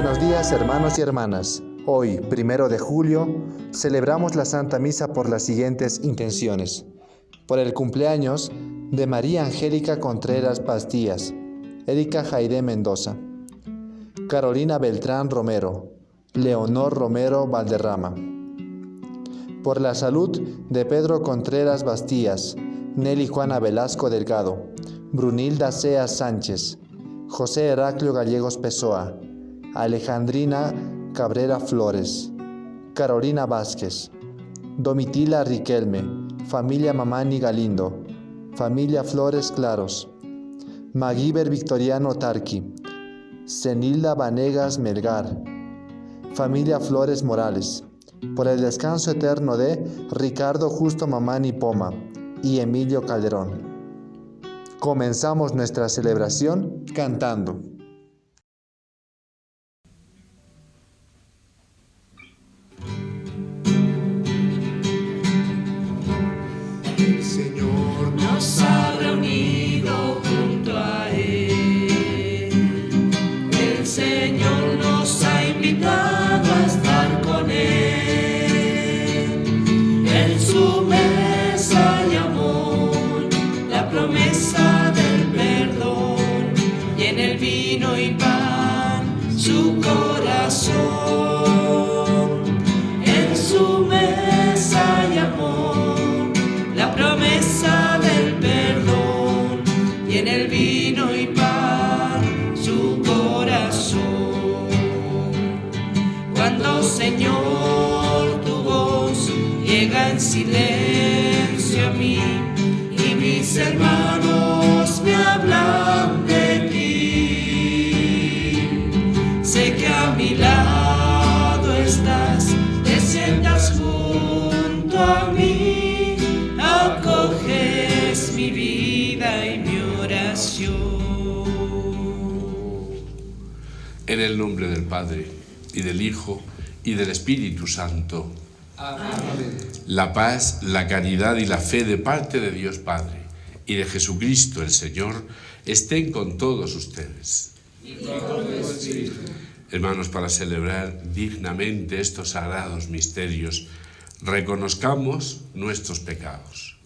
Buenos días, hermanos y hermanas. Hoy, 1 de julio, celebramos la Santa Misa por las siguientes intenciones. Por el cumpleaños de María Angélica Contreras Bastías, Erika Jaide Mendoza, Carolina Beltrán Romero, Leonor Romero Valderrama. Por la salud de Pedro Contreras Bastías, Nelly Juana Velasco Delgado, Brunilda Sea Sánchez, José Heraclio Gallegos Pessoa, Alejandrina Cabrera Flores, Carolina Vázquez, Domitila Riquelme, familia Mamani Galindo, familia Flores Claros, Maguiber Victoriano Tarqui, Zenilda Vanegas Melgar, familia Flores Morales, por el descanso eterno de Ricardo Justo Mamani Poma y Emilio Calderón. Comenzamos nuestra celebración cantando. El Señor nos ha reunido junto a Él. El Señor nos ha invitado a estar con Él. En su mesa y amor, la promesa del perdón, y en el vino y pan su corazón. En su mesa y amor, la promesa del perdón, y en el vino y pan su corazón. Cuando, Señor, tu voz llega en silencio a mí, y mis hermanos me hablan de ti, sé que a mi lado estás, te sientas junto a mí, acoges mi vida y mi oración. En el nombre del Padre, y del Hijo, y del Espíritu Santo. Amén. La paz, la caridad y la fe de parte de Dios Padre y de Jesucristo el Señor estén con todos ustedes. Y con tu espíritu. Hermanos, para celebrar dignamente estos sagrados misterios, reconozcamos nuestros pecados.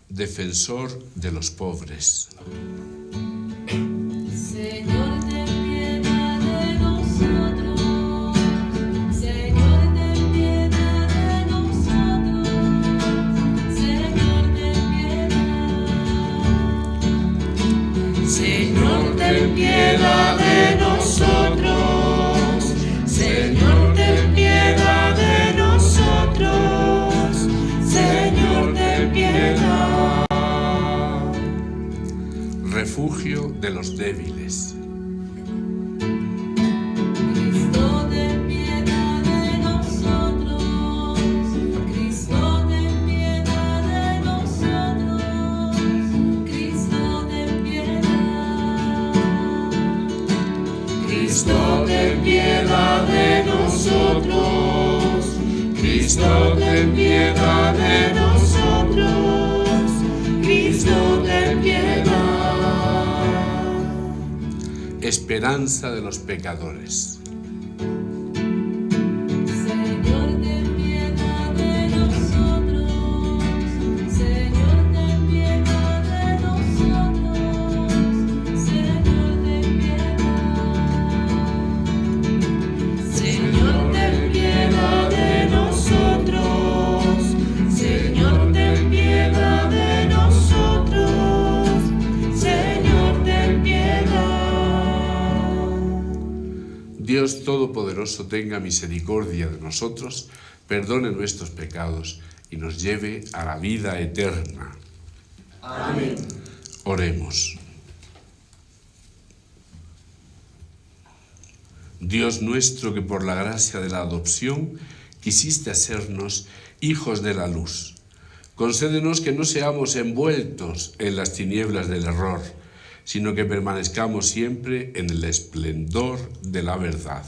Defensor de los pobres. Señor, ten piedad de nosotros. Señor, ten piedad de nosotros. Señor, ten piedad. Señor, ten piedad de nosotros. Señor, ten piedad de nosotros. Señor, ten piedad. Refugio de los débiles. Cristo, ten piedad de nosotros. Cristo, ten piedad de nosotros. Cristo, ten piedad. Cristo, ten piedad de nosotros. Cristo, ten piedad de nosotros. Cristo, ten piedad. Esperanza de los pecadores. Señor, ten piedad de nosotros. Señor, ten piedad de nosotros. Señor, ten piedad. Señor, ten piedad de nosotros. Señor, ten piedad de nosotros. Señor, ten piedad. Dios Todopoderoso tenga misericordia de nosotros, perdone nuestros pecados y nos lleve a la vida eterna. Amén. Oremos. Dios nuestro, que por la gracia de la adopción quisiste hacernos hijos de la luz, concédenos que no seamos envueltos en las tinieblas del error, sino que permanezcamos siempre en el esplendor de la verdad.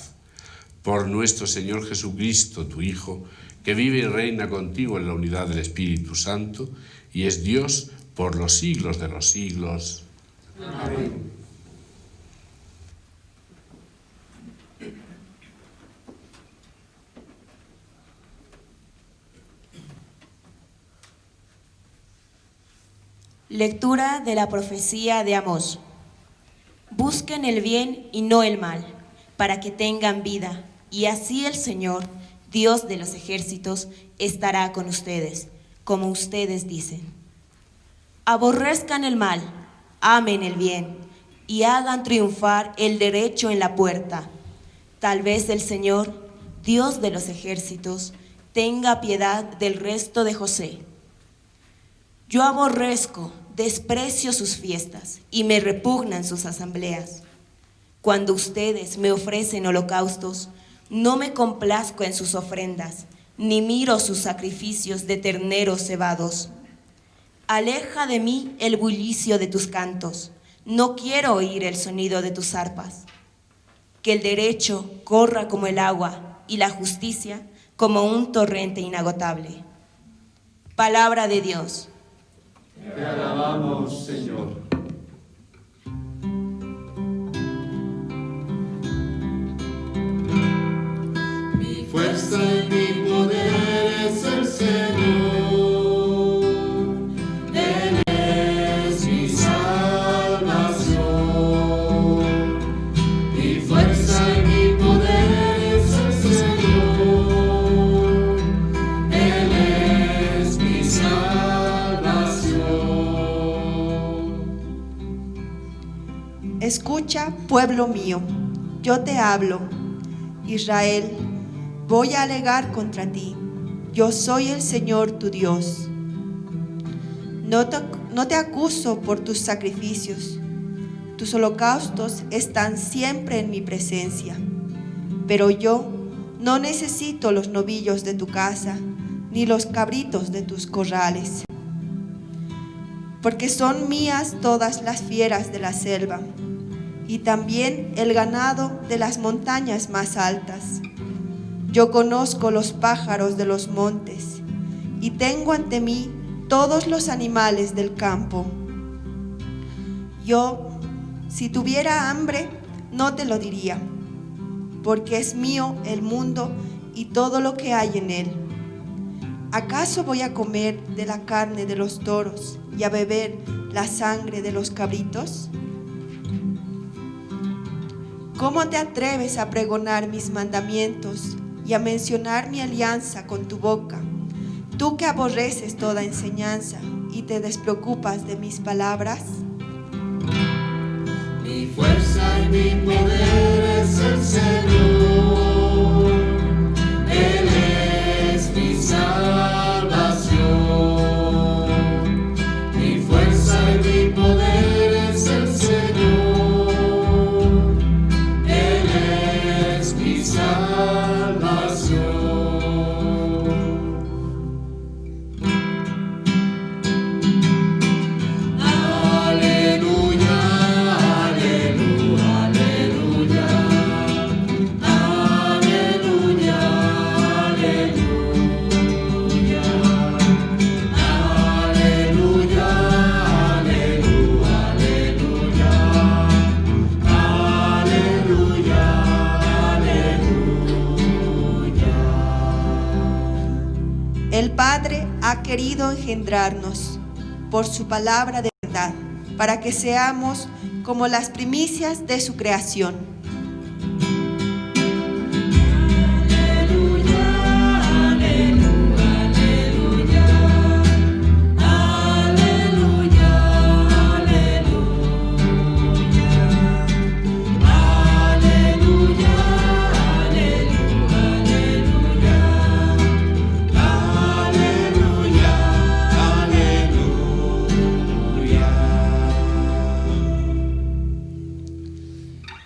Por nuestro Señor Jesucristo, tu Hijo, que vive y reina contigo en la unidad del Espíritu Santo, y es Dios por los siglos de los siglos. Amén. Lectura de la profecía de Amós. Busquen el bien y no el mal, para que tengan vida, y así el Señor, Dios de los ejércitos, estará con ustedes, como ustedes dicen. Aborrezcan el mal, amen el bien, y hagan triunfar el derecho en la puerta. Tal vez el Señor, Dios de los ejércitos, tenga piedad del resto de José. Yo aborrezco, desprecio sus fiestas y me repugnan sus asambleas. Cuando ustedes me ofrecen holocaustos, no me complazco en sus ofrendas, ni miro sus sacrificios de terneros cebados. Aleja de mí el bullicio de tus cantos, no quiero oír el sonido de tus arpas. Que el derecho corra como el agua y la justicia como un torrente inagotable. Palabra de Dios. Te alabamos, Señor. Mi fuerza y mi poder es el Señor. Él es mi salvación. Mi fuerza y mi poder es el Señor. Él es mi salvación. Escucha, pueblo mío, yo te hablo. Israel, voy a alegar contra ti. Yo soy el Señor tu Dios. No te acuso por tus sacrificios. Tus holocaustos están siempre en mi presencia. Pero yo no necesito los novillos de tu casa, ni los cabritos de tus corrales. Porque son mías todas las fieras de la selva, y también el ganado de las montañas más altas. Yo conozco los pájaros de los montes, y tengo ante mí todos los animales del campo. Yo, si tuviera hambre, no te lo diría, porque es mío el mundo y todo lo que hay en él. ¿Acaso voy a comer de la carne de los toros y a beber la sangre de los cabritos? ¿Cómo te atreves a pregonar mis mandamientos y a mencionar mi alianza con tu boca? Tú que aborreces toda enseñanza y te despreocupas de mis palabras. Mi fuerza y mi poder es el Señor. Él es mi salvación. Mi fuerza y mi poder es el Señor. Él es mi salvación. Aleluya, aleluya, aleluya. Aleluya, aleluya. Aleluya, aleluya, aleluya. Aleluya, aleluya. El Padre ha querido engendrarnos por su palabra de verdad, para que seamos como las primicias de su creación. Aleluya, aleluya, aleluya. Aleluya, aleluya. Aleluya, aleluya, aleluya. Aleluya, aleluya.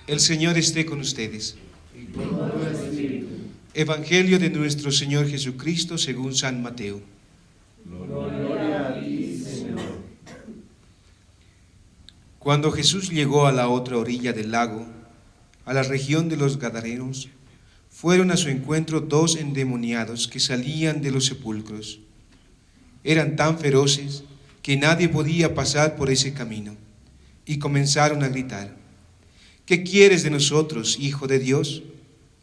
El Señor esté con ustedes. Evangelio de nuestro Señor Jesucristo según San Mateo. Cuando Jesús llegó a la otra orilla del lago, a la región de los Gadarenos, fueron a su encuentro 2 endemoniados que salían de los sepulcros. Eran tan feroces que nadie podía pasar por ese camino, y comenzaron a gritar: ¿qué quieres de nosotros, Hijo de Dios?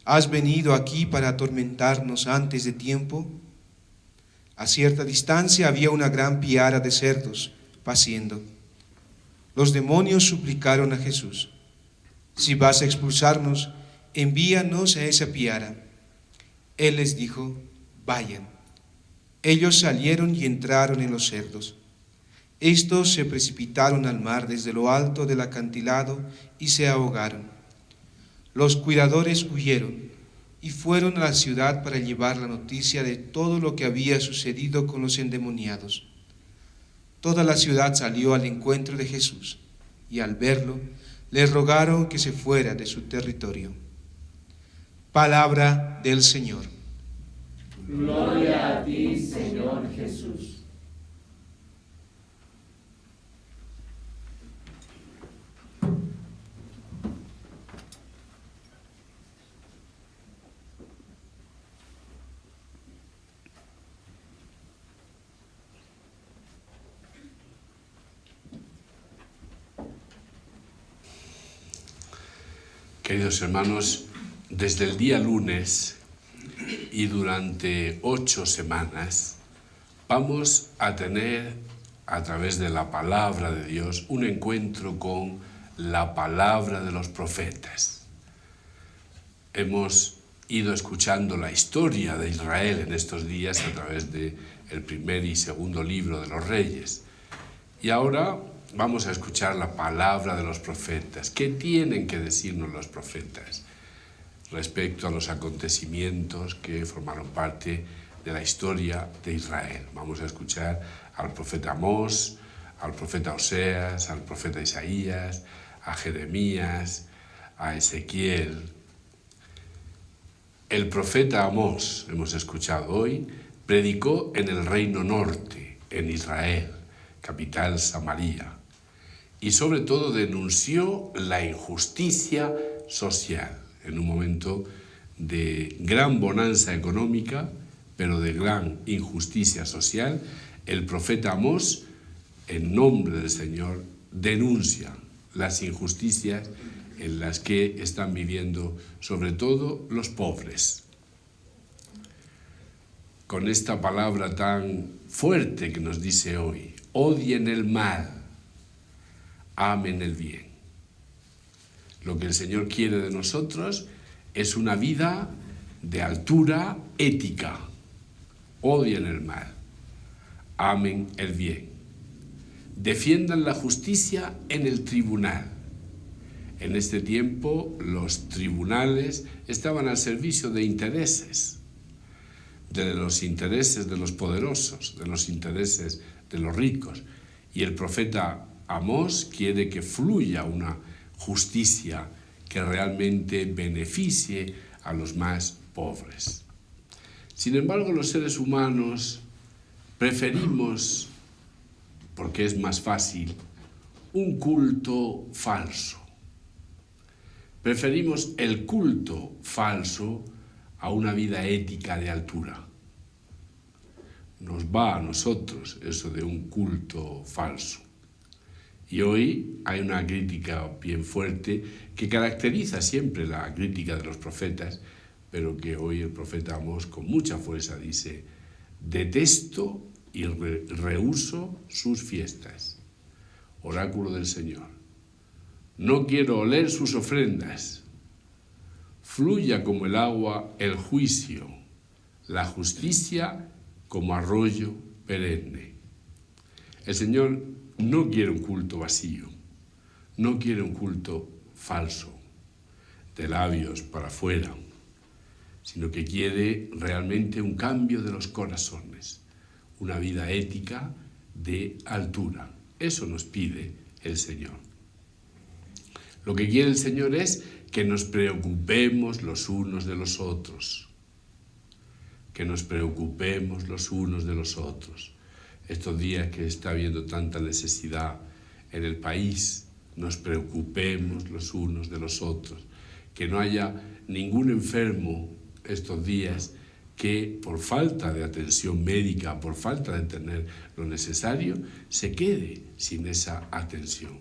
¿Has venido aquí para atormentarnos antes de tiempo? A cierta distancia había una gran piara de cerdos paciendo. Los demonios suplicaron a Jesús: si vas a expulsarnos, envíanos a esa piara. Él les dijo: vayan. Ellos salieron y entraron en los cerdos. Estos se precipitaron al mar desde lo alto del acantilado y se ahogaron. Los cuidadores huyeron y fueron a la ciudad para llevar la noticia de todo lo que había sucedido con los endemoniados. Toda la ciudad salió al encuentro de Jesús y al verlo le rogaron que se fuera de su territorio. Palabra del Señor. Gloria a ti, Señor Jesús. Queridos hermanos, desde el día lunes y durante 8 semanas vamos a tener, a través de la palabra de Dios, un encuentro con la palabra de los profetas. Hemos ido escuchando la historia de Israel en estos días a través del primer y segundo libro de los Reyes. Y ahora vamos a escuchar la palabra de los profetas. ¿Qué tienen que decirnos los profetas respecto a los acontecimientos que formaron parte de la historia de Israel? Vamos a escuchar al profeta Amós, al profeta Oseas, al profeta Isaías, a Jeremías, a Ezequiel. El profeta Amós, hemos escuchado hoy, predicó en el reino norte, en Israel, capital Samaria, y sobre todo denunció la injusticia social en un momento de gran bonanza económica, pero de gran injusticia social. El profeta Amós, en nombre del Señor, denuncia las injusticias en las que están viviendo sobre todo los pobres. Con esta palabra tan fuerte que nos dice hoy: odien el mal, amen el bien. Lo que el Señor quiere de nosotros es una vida de altura ética. Odien el mal, amen el bien. Defiendan la justicia en el tribunal. En este tiempo los tribunales estaban al servicio de intereses, de los intereses de los poderosos, de los intereses de los ricos. Y el profeta Amós quiere que fluya una justicia que realmente beneficie a los más pobres. Sin embargo, los seres humanos preferimos, porque es más fácil, un culto falso. Preferimos el culto falso a una vida ética de altura. Nos va a nosotros eso de un culto falso. Y hoy hay una crítica bien fuerte que caracteriza siempre la crítica de los profetas, pero que hoy el profeta Amós con mucha fuerza dice: detesto y rehúso sus fiestas. Oráculo del Señor. No quiero oler sus ofrendas. Fluya como el agua el juicio, la justicia como arroyo perenne. El Señor no quiere un culto vacío, no quiere un culto falso, de labios para afuera, sino que quiere realmente un cambio de los corazones, una vida ética de altura. Eso nos pide el Señor. Lo que quiere el Señor es que nos preocupemos los unos de los otros, que nos preocupemos los unos de los otros. Estos días que está habiendo tanta necesidad en el país, nos preocupemos los unos de los otros, que no haya ningún enfermo estos días que por falta de atención médica, por falta de tener lo necesario, se quede sin esa atención.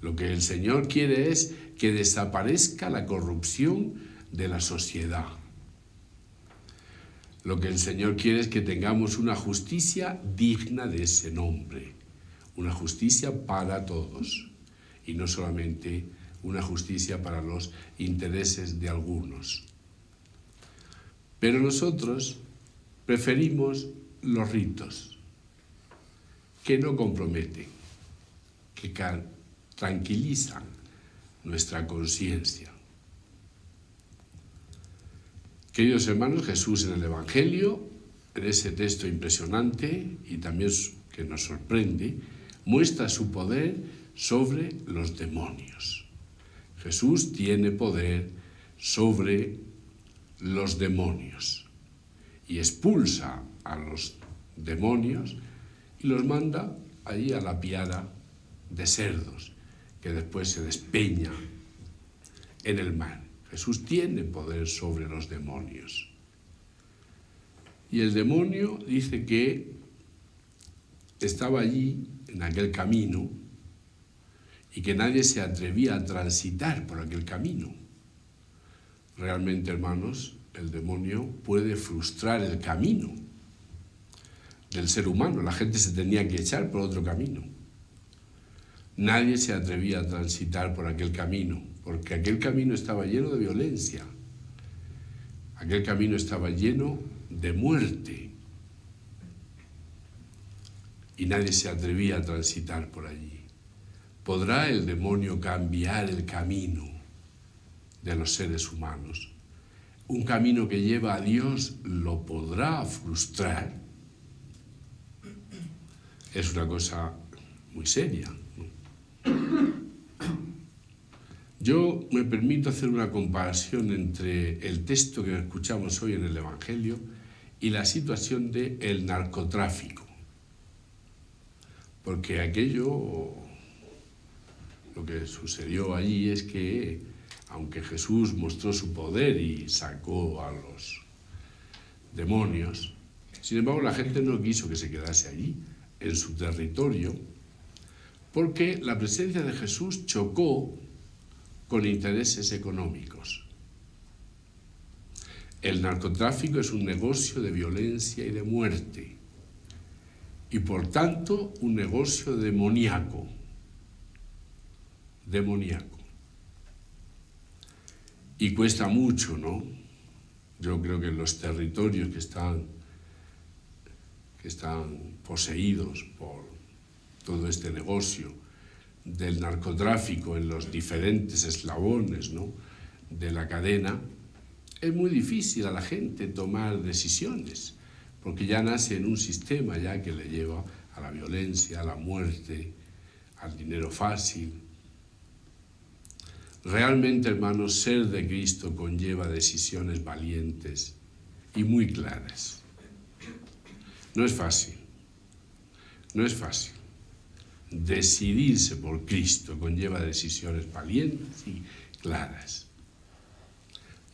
Lo que el Señor quiere es que desaparezca la corrupción de la sociedad. Lo que el Señor quiere es que tengamos una justicia digna de ese nombre, una justicia para todos y no solamente una justicia para los intereses de algunos. Pero nosotros preferimos los ritos que no comprometen, que tranquilizan nuestra conciencia. Queridos hermanos, Jesús en el Evangelio, en ese texto impresionante y también que nos sorprende, muestra su poder sobre los demonios. Jesús tiene poder sobre los demonios y expulsa a los demonios y los manda allí a la piara de cerdos que después se despeña en el mar. Jesús tiene poder sobre los demonios. Y el demonio dice que estaba allí en aquel camino y que nadie se atrevía a transitar por aquel camino. Realmente, hermanos, el demonio puede frustrar el camino del ser humano. La gente se tenía que echar por otro camino. Nadie se atrevía a transitar por aquel camino, porque aquel camino estaba lleno de violencia. Aquel camino estaba lleno de muerte. Y nadie se atrevía a transitar por allí. ¿Podrá el demonio cambiar el camino de los seres humanos? Un camino que lleva a Dios lo podrá frustrar. Es una cosa muy seria, ¿no? Yo me permito hacer una comparación entre el texto que escuchamos hoy en el Evangelio y la situación del narcotráfico. Porque aquello, lo que sucedió allí es que, aunque Jesús mostró su poder y sacó a los demonios, sin embargo la gente no quiso que se quedase allí, en su territorio, porque la presencia de Jesús chocó con intereses económicos. El narcotráfico es un negocio de violencia y de muerte, y por tanto un negocio demoníaco. Y cuesta mucho, ¿no? Yo creo que en los territorios que están poseídos por todo este negocio del narcotráfico en los diferentes eslabones, ¿no?, de la cadena, es muy difícil a la gente tomar decisiones, porque ya nace en un sistema ya que le lleva a la violencia, a la muerte, al dinero fácil. Realmente, hermanos, ser de Cristo conlleva decisiones valientes y muy claras. No es fácil. Decidirse por Cristo conlleva decisiones valientes y claras.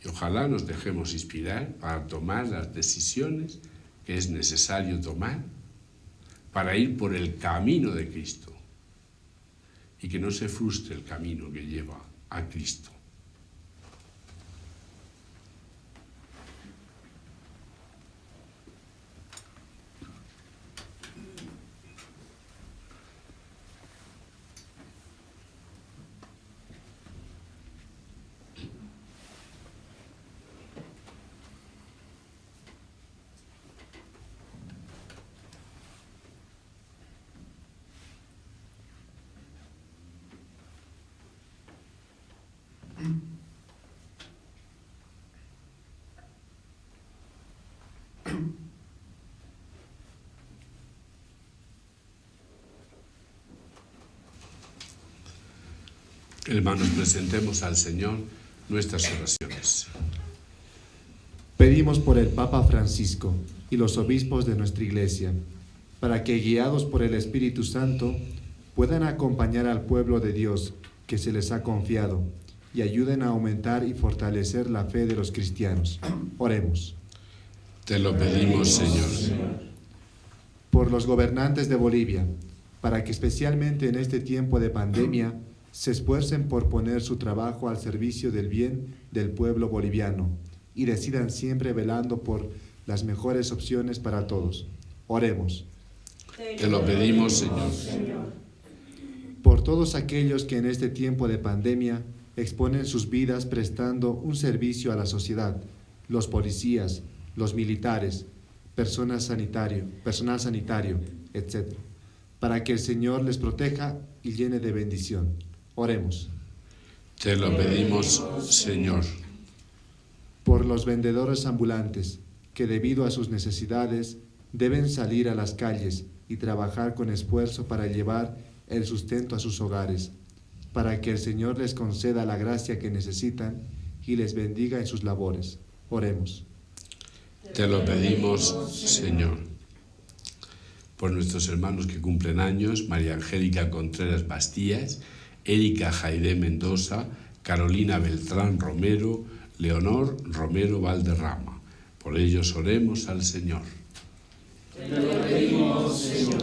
Y ojalá nos dejemos inspirar para tomar las decisiones que es necesario tomar para ir por el camino de Cristo y que no se frustre el camino que lleva a Cristo. Hermanos, presentemos al Señor nuestras oraciones. Pedimos por el Papa Francisco y los obispos de nuestra Iglesia, para que, guiados por el Espíritu Santo, puedan acompañar al pueblo de Dios que se les ha confiado y ayuden a aumentar y fortalecer la fe de los cristianos. Oremos. Te lo pedimos, Señor. Por los gobernantes de Bolivia, para que especialmente en este tiempo de pandemia se esfuercen por poner su trabajo al servicio del bien del pueblo boliviano y decidan siempre velando por las mejores opciones para todos. Oremos. Te lo pedimos, Señor. Por todos aquellos que en este tiempo de pandemia exponen sus vidas prestando un servicio a la sociedad, los policías, los militares, personal sanitario, etc., para que el Señor les proteja y llene de bendición. Oremos. Te lo pedimos, Señor. Por los vendedores ambulantes, que debido a sus necesidades deben salir a las calles y trabajar con esfuerzo para llevar el sustento a sus hogares, para que el Señor les conceda la gracia que necesitan y les bendiga en sus labores. Oremos. Te lo pedimos, Señor. Por nuestros hermanos que cumplen años, María Angélica Contreras Bastías, Erika Jaide Mendoza, Carolina Beltrán Romero, Leonor Romero Valderrama. Por ellos oremos al Señor. Te lo pedimos, Señor.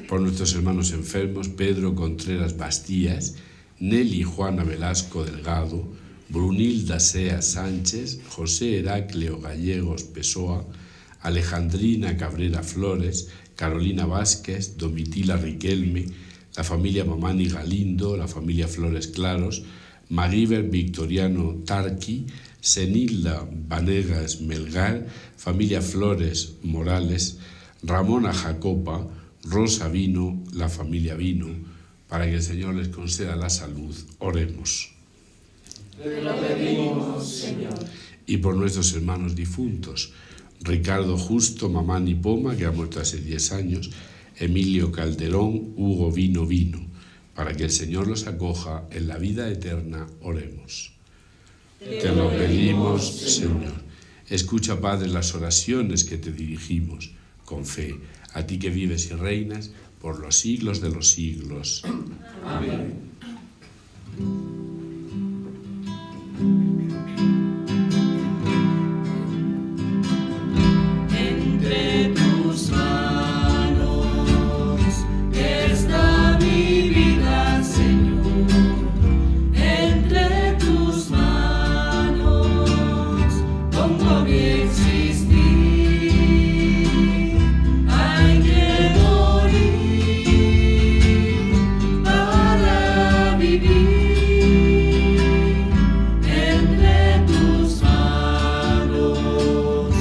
Por nuestros hermanos enfermos, Pedro Contreras Bastías, Nelly Juana Velasco Delgado, Brunilda Sea Sánchez, José Heracleo Gallegos Pessoa, Alejandrina Cabrera Flores, Carolina Vázquez, Domitila Riquelme, la familia Mamani Galindo, la familia Flores Claros, Maríver Victoriano Tarqui, Senilda Vanegas Melgar, familia Flores Morales, Ramona Jacopa, Rosa Vino, la familia Vino, para que el Señor les conceda la salud. Oremos. Te lo pedimos, Señor. Y por nuestros hermanos difuntos, Ricardo Justo Mamani Poma, que ha muerto hace 10 años, Emilio Calderón, Hugo Vino, para que el Señor los acoja en la vida eterna. Oremos. Te lo pedimos, Señor. Escucha, Padre, las oraciones que te dirigimos con fe, a ti que vives y reinas por los siglos de los siglos. Amén. Entre tus manos está mi vida, Señor. Entre tus manos pongo mi existir. Hay que morir para vivir. Entre tus manos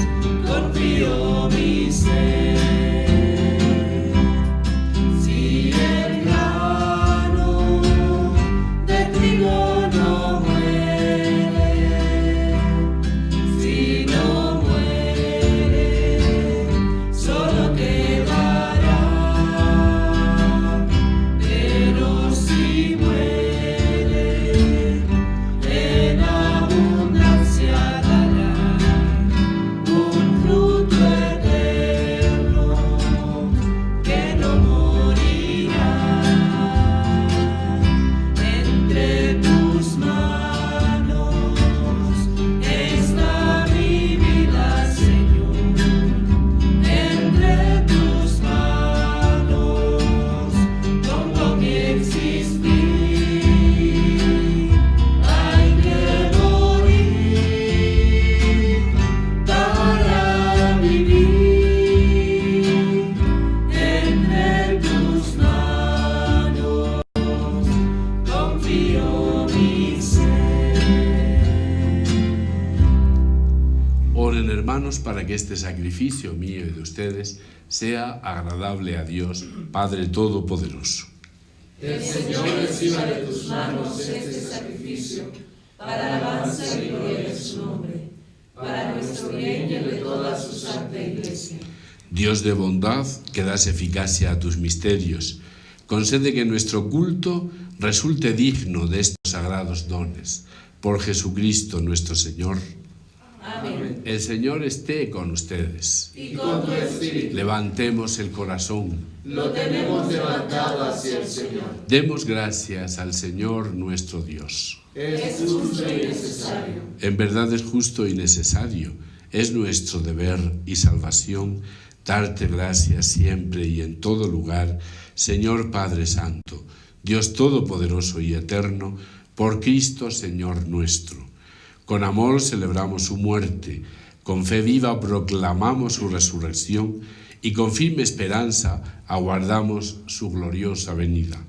confío mi ser. Si el grano de trigo no muere, si no muere, solo quedará. Pero si muere, en abundancia dará un fruto eterno que no morirá. Entre tus manos está mi vida, Señor. Entre tus manos pongo mi existir. Hay que morir para vivir. Entre tus manos confío mi ser. Oren, hermanos, para que este sacrificio mío y de ustedes sea agradable a Dios, Padre Todopoderoso. Que el Señor reciba de tus manos este sacrificio para alabanza y gloria de su nombre, para nuestro bien y el de toda su santa Iglesia. Dios de bondad, que das eficacia a tus misterios, concede que nuestro culto resulte digno de estos sagrados dones. Por Jesucristo nuestro Señor. Amén. El Señor esté con ustedes. Y con tu espíritu Levantemos el corazón. lo tenemos levantado hacia el Señor. Demos gracias al Señor nuestro Dios. Es justo y necesario. En verdad es justo y necesario. Es nuestro deber y salvación darte gracias siempre y en todo lugar, Señor Padre Santo, Dios Todopoderoso y Eterno, por Cristo Señor nuestro. Con amor celebramos su muerte, con fe viva proclamamos su resurrección y con firme esperanza aguardamos su gloriosa venida.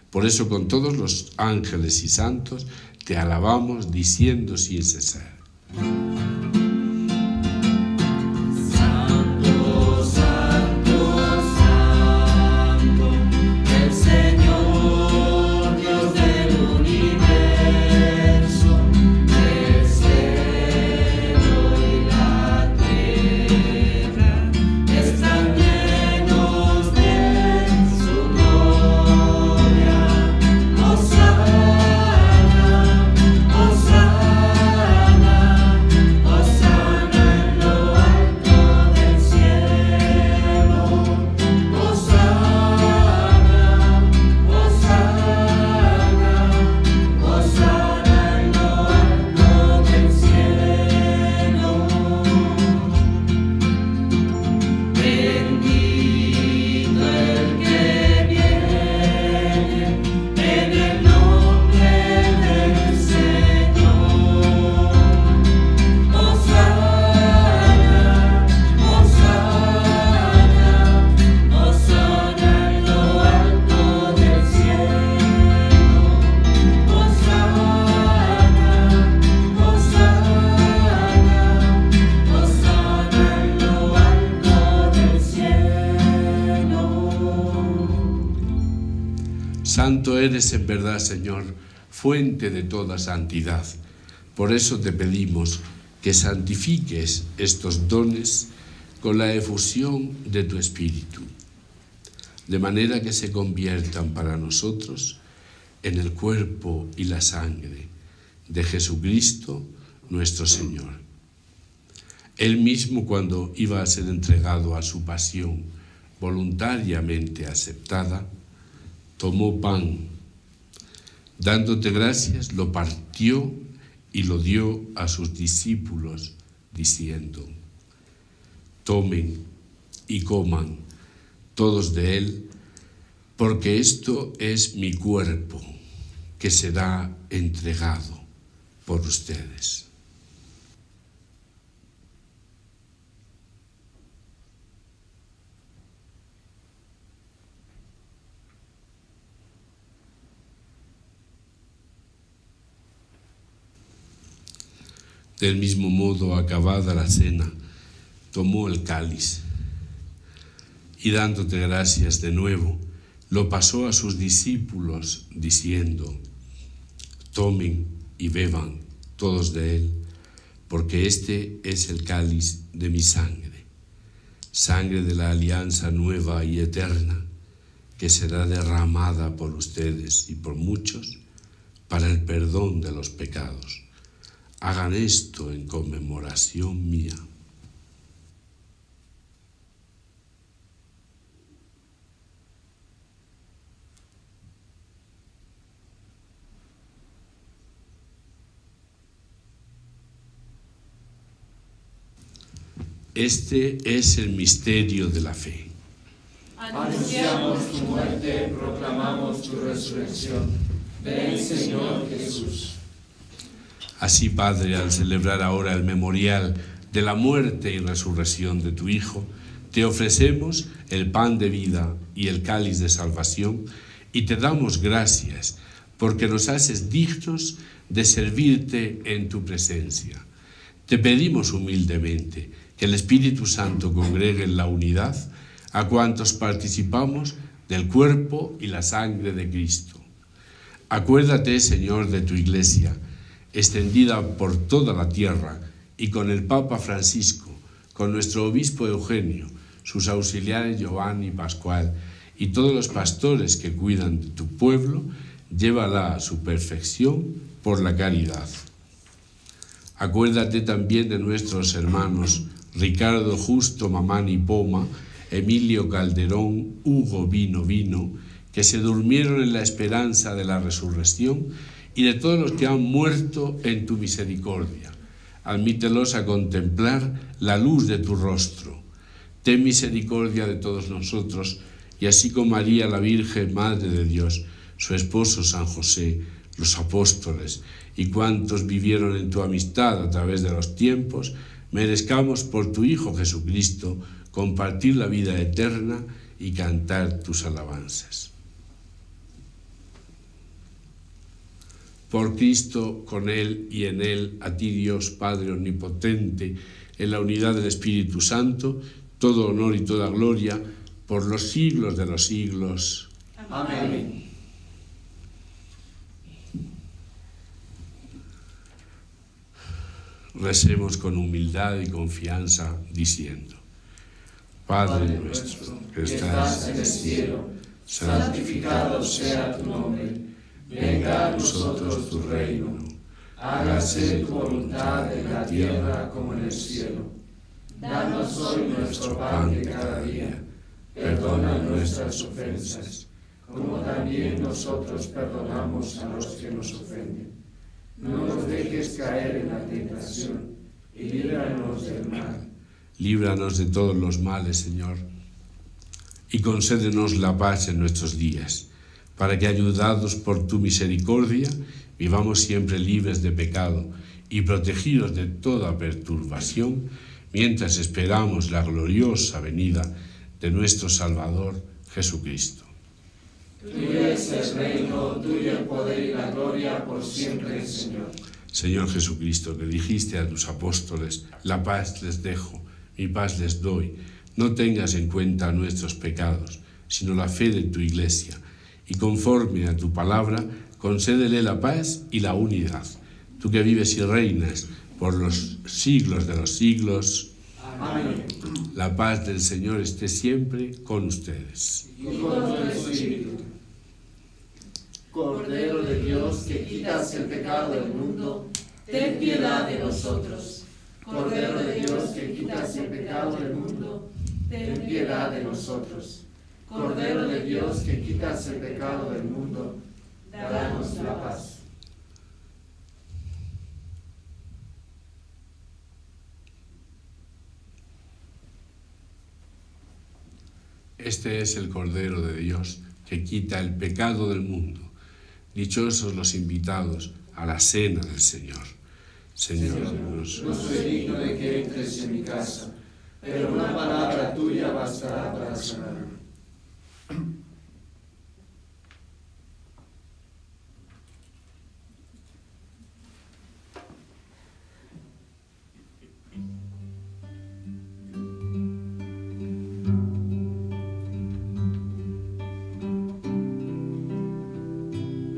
Por eso con todos los ángeles y santos te alabamos diciendo sin cesar. Santo eres en verdad, Señor, fuente de toda santidad. Por eso te pedimos que santifiques estos dones con la efusión de tu Espíritu, de manera que se conviertan para nosotros en el cuerpo y la sangre de Jesucristo nuestro Señor. Él mismo, cuando iba a ser entregado a su pasión voluntariamente aceptada, tomó pan, dándote gracias, lo partió y lo dio a sus discípulos, diciendo: tomen y coman todos de él, porque esto es mi cuerpo, que será entregado por ustedes. Del mismo modo, acabada la cena, tomó el cáliz y, dándote gracias de nuevo, lo pasó a sus discípulos, diciendo: tomen y beban todos de él, porque este es el cáliz de mi sangre, sangre de la alianza nueva y eterna, que será derramada por ustedes y por muchos para el perdón de los pecados. Hagan esto en conmemoración mía. Este es el misterio de la fe. Anunciamos tu muerte, proclamamos tu resurrección. Ven, Señor Jesús. Así, Padre, al celebrar ahora el memorial de la muerte y resurrección de tu Hijo, te ofrecemos el pan de vida y el cáliz de salvación y te damos gracias porque nos haces dignos de servirte en tu presencia. Te pedimos humildemente que el Espíritu Santo congregue en la unidad a cuantos participamos del cuerpo y la sangre de Cristo. Acuérdate, Señor, de tu Iglesia, extendida por toda la tierra, y con el Papa Francisco, con nuestro obispo Eugenio, sus auxiliares Giovanni y Pascual, y todos los pastores que cuidan de tu pueblo, llévala a su perfección por la caridad. Acuérdate también de nuestros hermanos Ricardo Justo Mamani Poma, Emilio Calderón, Hugo Vino, que se durmieron en la esperanza de la resurrección y de todos los que han muerto en tu misericordia. Admítelos a contemplar la luz de tu rostro. Ten misericordia de todos nosotros, y así con María, la Virgen, Madre de Dios, su esposo San José, los apóstoles y cuantos vivieron en tu amistad a través de los tiempos, merezcamos por tu Hijo Jesucristo compartir la vida eterna y cantar tus alabanzas. Por Cristo, con Él y en Él, a ti Dios Padre Omnipotente, en la unidad del Espíritu Santo, todo honor y toda gloria, por los siglos de los siglos. Amén. Recemos con humildad y confianza, diciendo: Padre nuestro, que estás en el cielo, santificado sea tu nombre. Venga a nosotros tu reino. Hágase tu voluntad en la tierra como en el cielo. Danos hoy nuestro pan de cada día. Perdona nuestras ofensas, como también nosotros perdonamos a los que nos ofenden. No nos dejes caer en la tentación, y líbranos del mal. Líbranos de todos los males, Señor, y concédenos la paz en nuestros días, para que, ayudados por tu misericordia, vivamos siempre libres de pecado y protegidos de toda perturbación, mientras esperamos la gloriosa venida de nuestro Salvador Jesucristo. Tuyo es el reino, tuyo el poder y la gloria por siempre, Señor. Señor Jesucristo, que dijiste a tus apóstoles: la paz les dejo, mi paz les doy. No tengas en cuenta nuestros pecados, sino la fe de tu Iglesia, y conforme a tu palabra, concédele la paz y la unidad. Tú que vives y reinas por los siglos de los siglos. Amén. La paz del Señor esté siempre con ustedes. Y con tu espíritu. Cordero de Dios, que quitas el pecado del mundo, ten piedad de nosotros. Cordero de Dios, que quitas el pecado del mundo, ten piedad de nosotros. Cordero de Dios, que quitas el pecado del mundo, danos la paz. Este es el Cordero de Dios, que quita el pecado del mundo. Dichosos los invitados a la cena del Señor. Señor, no soy digno de que entres en mi casa, pero una palabra tuya bastará para sanarme.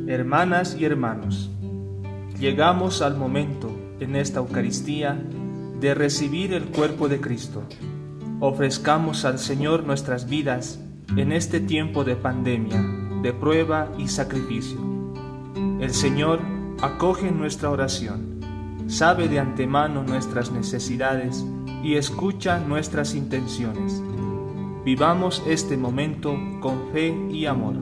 Hermanas y hermanos, llegamos al momento en esta Eucaristía de recibir el cuerpo de Cristo. Ofrezcamos al Señor nuestras vidas en este tiempo de pandemia, de prueba y sacrificio. El Señor acoge nuestra oración, sabe de antemano nuestras necesidades y escucha nuestras intenciones. Vivamos este momento con fe y amor.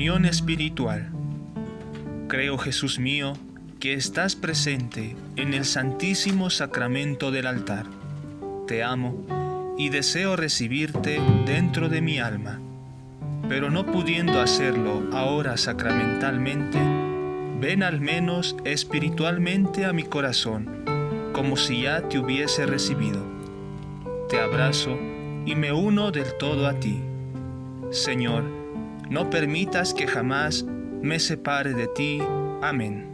comunión espiritual. Creo, Jesús mío, que estás presente en el Santísimo Sacramento del altar. Te amo y deseo recibirte dentro de mi alma, pero no pudiendo hacerlo ahora sacramentalmente, ven al menos espiritualmente a mi corazón, como si ya te hubiese recibido. Te abrazo y me uno del todo a ti. Señor, no permitas que jamás me separe de ti. Amén.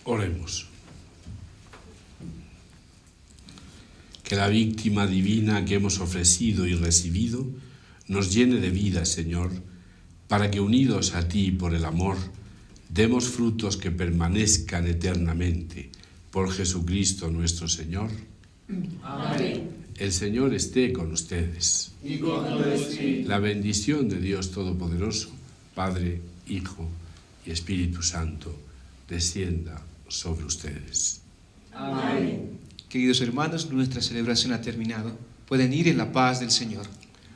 Oremos. Que la víctima divina que hemos ofrecido y recibido nos llene de vida, Señor, para que unidos a ti por el amor, demos frutos que permanezcan eternamente. Por Jesucristo nuestro Señor. Amén. El Señor esté con ustedes. Y con tu espíritu. La bendición de Dios Todopoderoso, Padre, Hijo y Espíritu Santo, descienda sobre ustedes. Amén. Queridos hermanos, nuestra celebración ha terminado. Pueden ir en la paz del Señor.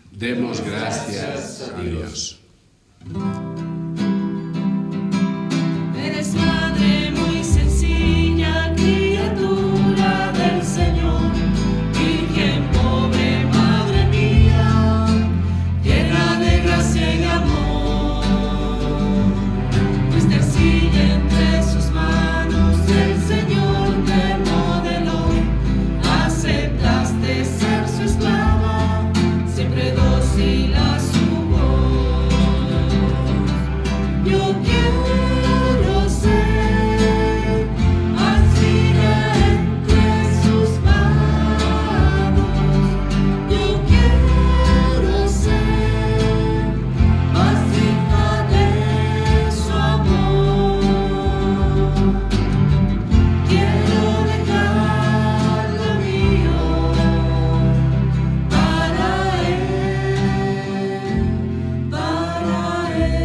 Demos gracias a Dios. Eres madre muy sencilla, criatura del Señor, Virgen pobre, madre mía, llena de gracia y de amor. Fuiste arcilla entre sus manos, el Señor te modeló, aceptaste ser su esclava, siempre dócil a su voz. Yo quiero ser arcilla entre sus manos. Yo quiero ser vasija de su amor. Quiero dejar lo mío para Él, para Él.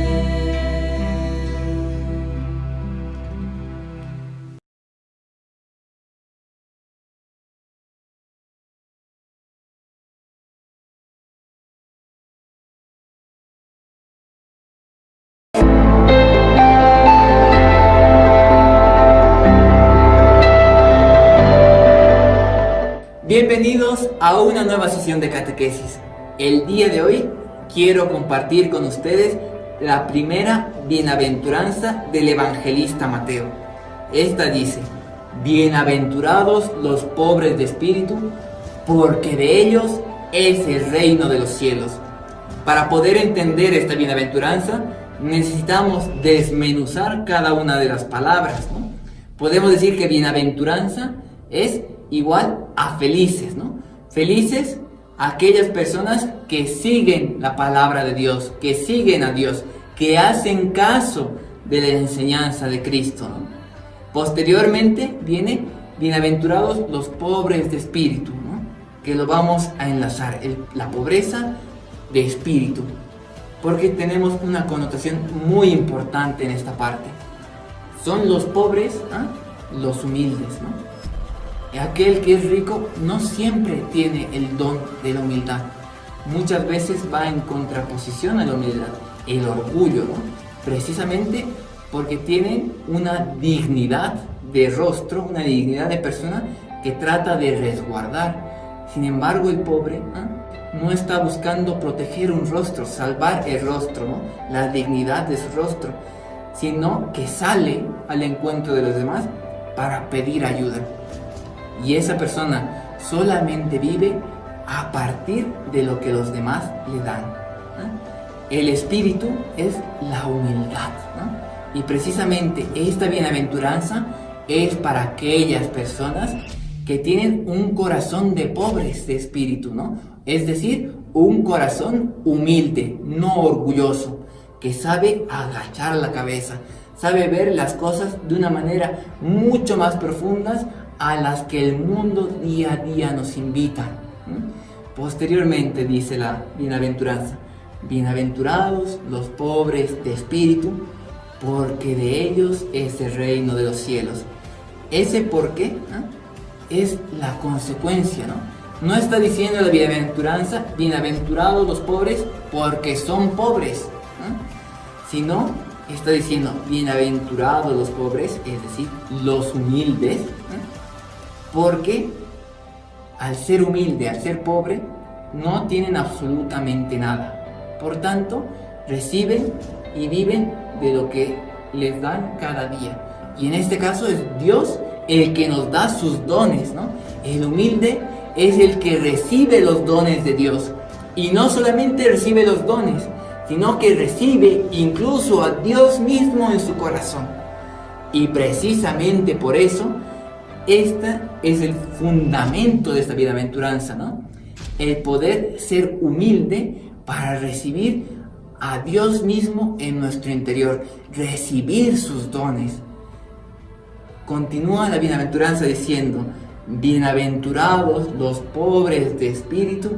Bienvenidos a una nueva sesión de catequesis. El día de hoy quiero compartir con ustedes la primera bienaventuranza del evangelista Mateo. Esta dice: bienaventurados los pobres de espíritu, porque de ellos es el reino de los cielos. Para poder entender esta bienaventuranza necesitamos desmenuzar cada una de las palabras, ¿no? Podemos decir que bienaventuranza es igual a felices, ¿no? Felices aquellas personas que siguen la palabra de Dios, que siguen a Dios, que hacen caso de la enseñanza de Cristo, ¿no? Posteriormente viene bienaventurados los pobres de espíritu, ¿no? Que lo vamos a enlazar, la pobreza de espíritu, porque tenemos una connotación muy importante en esta parte. Son los pobres, los humildes, ¿no? Aquel que es rico no siempre tiene el don de la humildad. Muchas veces va en contraposición a la humildad, el orgullo, ¿no? Precisamente porque tienen una dignidad de rostro, una dignidad de persona que trata de resguardar. Sin embargo, el pobre no está buscando proteger un rostro, salvar el rostro, ¿no? La dignidad de su rostro, sino que sale al encuentro de los demás para pedir ayuda. y esa persona solamente vive a partir de lo que los demás le dan, ¿no? El espíritu es la humildad, ¿no? Y precisamente esta bienaventuranza es para aquellas personas que tienen un corazón de pobres de espíritu, ¿no? Es decir, un corazón humilde, no orgulloso, que sabe agachar la cabeza, sabe ver las cosas de una manera mucho más profundas a las que el mundo día a día nos invita. Posteriormente dice la bienaventuranza: bienaventurados los pobres de espíritu, porque de ellos es el reino de los cielos. Ese por qué, ¿no?, es la consecuencia, ¿no? No está diciendo la bienaventuranza, bienaventurados los pobres porque son pobres, ¿no?, sino está diciendo bienaventurados los pobres, es decir, los humildes, ¿no?, porque al ser humilde, al ser pobre, no tienen absolutamente nada. Por tanto, reciben y viven de lo que les dan cada día. Y en este caso es Dios el que nos da sus dones, ¿no? El humilde es el que recibe los dones de Dios. Y no solamente recibe los dones, sino que recibe incluso a Dios mismo en su corazón. Y precisamente por eso, este es el fundamento de esta bienaventuranza, ¿no? El poder ser humilde para recibir a Dios mismo en nuestro interior, recibir sus dones. Continúa la bienaventuranza diciendo: bienaventurados los pobres de espíritu,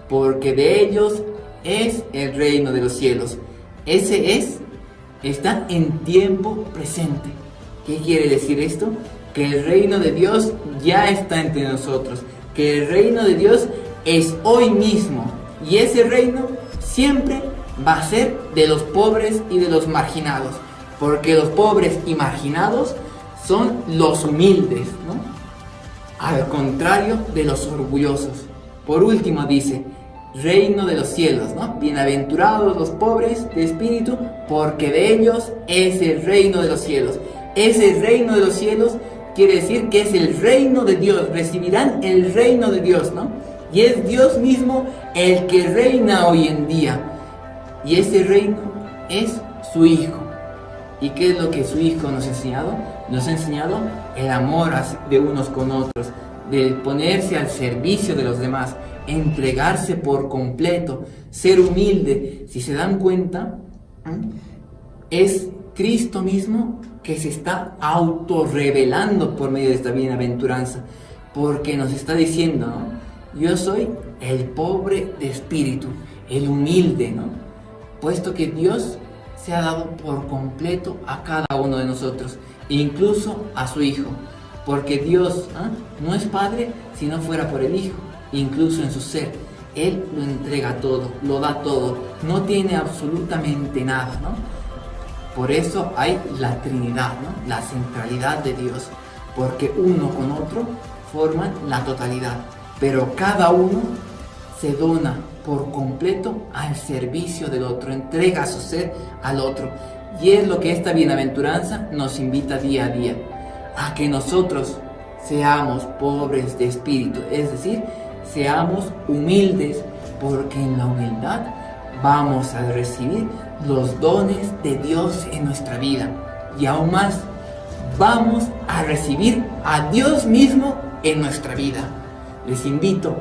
porque de ellos es el reino de los cielos. Ese está en tiempo presente. ¿Qué quiere decir esto? Que el reino de Dios ya está entre nosotros, que el reino de Dios es hoy mismo, y ese reino siempre va a ser de los pobres y de los marginados, porque los pobres y marginados son los humildes, ¿no?, al contrario de los orgullosos. Por último dice: reino de los cielos, ¿no? Bienaventurados los pobres de espíritu, porque de ellos es el reino de los cielos. Ese reino de los cielos quiere decir que es el reino de Dios, recibirán el reino de Dios, ¿no? Y es Dios mismo el que reina hoy en día. Y ese reino es su Hijo. ¿Y qué es lo que su Hijo nos ha enseñado? Nos ha enseñado el amor de unos con otros, de ponerse al servicio de los demás, entregarse por completo, ser humilde. Si se dan cuenta, es Cristo mismo que se está autorrevelando por medio de esta bienaventuranza, porque nos está diciendo, ¿no?, yo soy el pobre de espíritu, el humilde, ¿no?, puesto que Dios se ha dado por completo a cada uno de nosotros, incluso a su Hijo, porque Dios no es Padre si no fuera por el Hijo. Incluso en su ser, Él lo entrega todo, lo da todo, no tiene absolutamente nada, ¿no? Por eso hay la Trinidad, ¿no?, la centralidad de Dios, porque uno con otro forman la totalidad, pero cada uno se dona por completo al servicio del otro, entrega su ser al otro. Y es lo que esta bienaventuranza nos invita día a día, a que nosotros seamos pobres de espíritu, es decir, seamos humildes, porque en la humildad vamos a recibir los dones de Dios en nuestra vida. Y aún más, vamos a recibir a Dios mismo en nuestra vida. Les invito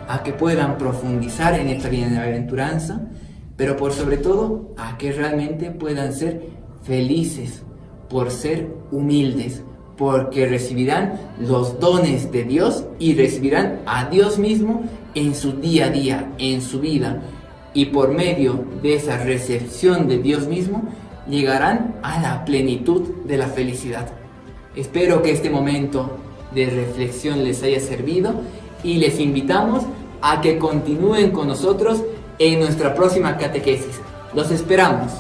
a que puedan profundizar en esta bienaventuranza, pero por sobre todo a que realmente puedan ser felices por ser humildes, porque recibirán los dones de Dios y recibirán a Dios mismo en su día a día, en su vida, y por medio de esa recepción de Dios mismo llegarán a la plenitud de la felicidad. Espero que este momento de reflexión les haya servido y les invitamos a que continúen con nosotros en nuestra próxima catequesis. Los esperamos.